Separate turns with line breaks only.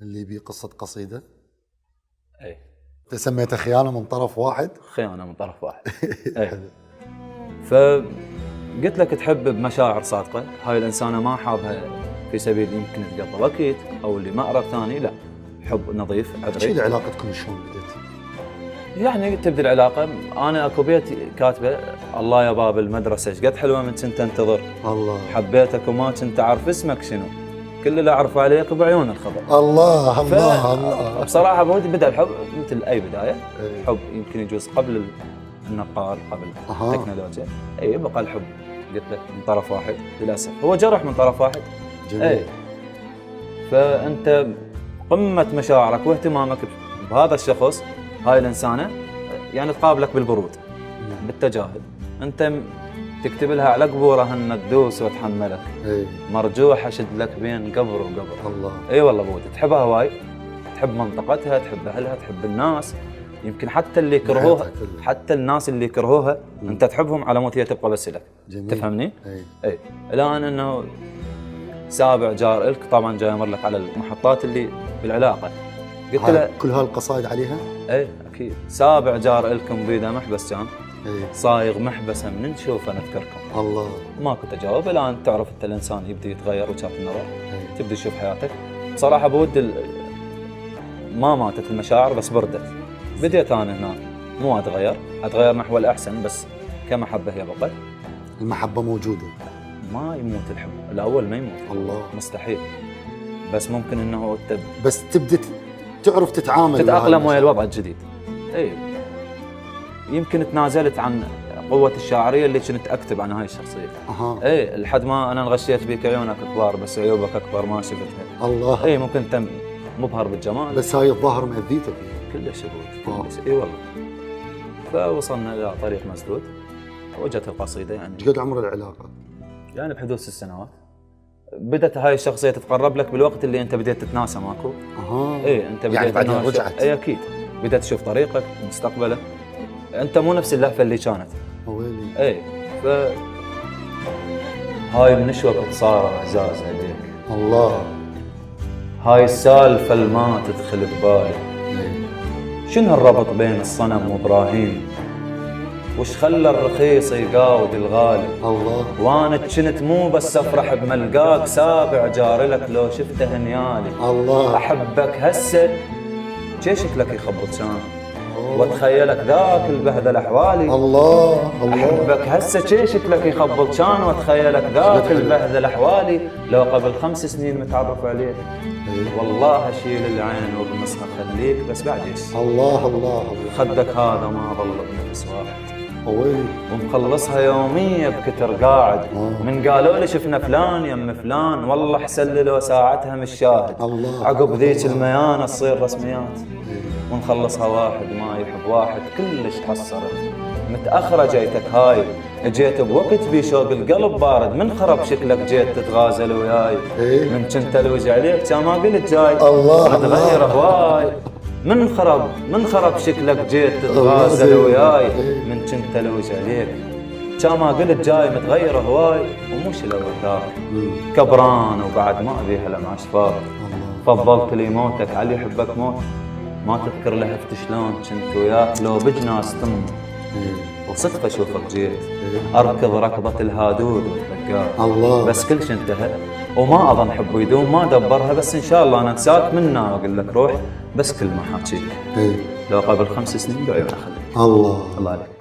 اللي بيه قصة قصيدة.
اي
انت سميتها خيانة من طرف واحد؟
خيانة من طرف واحد. اي فقلت لك تحب بمشاعر صادقة، هاي الإنسانة ما حابها في سبيل يمكن تقضي وقت أو اللي مأرب ثاني، لا حب نظيف
شو
عذري.
علاقتكم شلون بدت؟
يعني تبدي العلاقة، أنا أكو بيت كاتبة الله يا باب المدرسة ايش قد حلوة من كنت أنتظر،
الله
حبيتك وما كنت أعرف اسمك شنو، كل اللي أعرفه عليك بعيون الخبر.
الله الله الله.
بصراحة بودي بدأ الحب مثل أي بداية،
ايه.
حب يمكن يجوز قبل النقال قبل التكنولوجيا. اي بقى الحب قلت لك من طرف واحد للأسف، هو جرح من طرف واحد.
جميل.
اي فأنت قمة مشاعرك واهتمامك بهذا الشخص، هاي الإنسانة يعني تقابلك بالبرود بالتجاهل، أنت تكتب لها على قبورها أن تدوس وتحملك.
ايه.
مرجوح أشد لك بين قبر وقبر.
الله.
اي والله بود تحبها هواي، تحب منطقتها، تحب أهلها، تحب الناس، يمكن حتى اللي يكرهوها، حتى الناس اللي يكرهوها أنت تحبهم على مود هي تبقى بس لك.
جميل.
تفهمني؟
ايه.
اي الآن أنه سابع جار إلك، طبعا جاي أمر لك على المحطات اللي بالعلاقة، قلت له
كل هالقصائد عليها؟
اي اكيد. سابع جار إلكم بيده محبس كان،
ايه.
صايغ محبسه من نشوفه نذكركم.
الله.
ما كنت اجاوب. الان تعرف انت الانسان يبدا يتغير وجهات النظر،
ايه.
تبدا تشوف حياتك. بصراحه بود ما ماتت المشاعر بس بردت. بديت انا هنا مو اتغير نحو الاحسن، بس كمحبه هي بقت.
المحبة موجودة.
ما يموت الحب، الاول ما يموت.
الله.
مستحيل، بس ممكن انه
بس تبدأ تعرف
تتأقلم ويا الوضع الجديد. اي يمكن تنازلت عن قوة الشاعرية اللي كنت اكتب عن هاي الشخصية. اي لحد ما انا انغشيت بيك عيونك كبار بس عيوبك اكبر ما شفتها.
الله.
اي ممكن انت مبهر بالجمال
بس هاي الظاهر مأذيتك.
كلش يبوت كلش. اي والله. فوصلنا الى طريق مسدود، وجت القصيدة. يعني
ايش قد عمر العلاقة؟
يعني بحدود 6 سنوات. بدت هاي الشخصية تتقرب لك بالوقت اللي انت بديت تتناسى ماكو.
ايه
انت بديت
يعني بعدين رجعت.
اي اكيد بدأت تشوف طريقك مستقبلك، انت مو نفس اللهفة اللي كانت.
ويلي.
اي هاي النشوة صار اعزاز عليك.
الله.
هاي السالفة اللي ما تدخل ببالي.
ايه.
شنو الربط بين الصنم وابراهيم؟ وش خلى الرخيص يقاود الغالي؟
الله.
وانا كنت مو بس افرح بملقاك، سابع جار لك لو شفته هنيالي.
الله.
احبك هسه شي شكلك يخبط كان، واتخيلك ذاك البهدل احوالي.
الله. الله.
احبك هسه شي شكلك يخبط كان، واتخيلك ذاك البهدل احوالي. لو قبل 5 سنين متعرف عليك، والله اشيل العين وبنصها خليك، بس بعد ايش؟
الله. الله.
خدك هذا ما ظل بنفس واحد،
ويلي.
ومخلصها يومية بكتر قاعد. من قالوا لي شفنا فلان يم فلان، والله حسللوا ساعتها مش شاهد.
الله.
عقب ذيك الميانة تصير رسميات، ونخلصها واحد ما يحب واحد. كلش حصرت متأخرة جيتك هاي، جيت بوقت بي شوق القلب بارد. من خرب شكلك جيت تتغازل وياي، من كنت الوج عليك كان ما قلت جاي.
الله.
متغير هواي. من خرب شكلك جيت تتغازل وياي، من كنت الوج عليك كان ما قلت جاي. متغير هواي ومش لو ذاك كبران وبعد ما ابيها لمع شفاك. فضلت لي موتك علي يحبك موت، ما تذكر لهفت شلون كنت وياك. لو بجناس تم وصدفة اشوفك جيت، اركض ركضة الهادود وتلقاك.
الله.
بس كل شي انتهى وما اظن حب يدوم، ما دبرها. بس ان شاء الله انا انساك منا واقول لك روح، بس كل ما حاكيك. لو قبل 5 سنين بعيون اخليك.
الله.
الله عليك.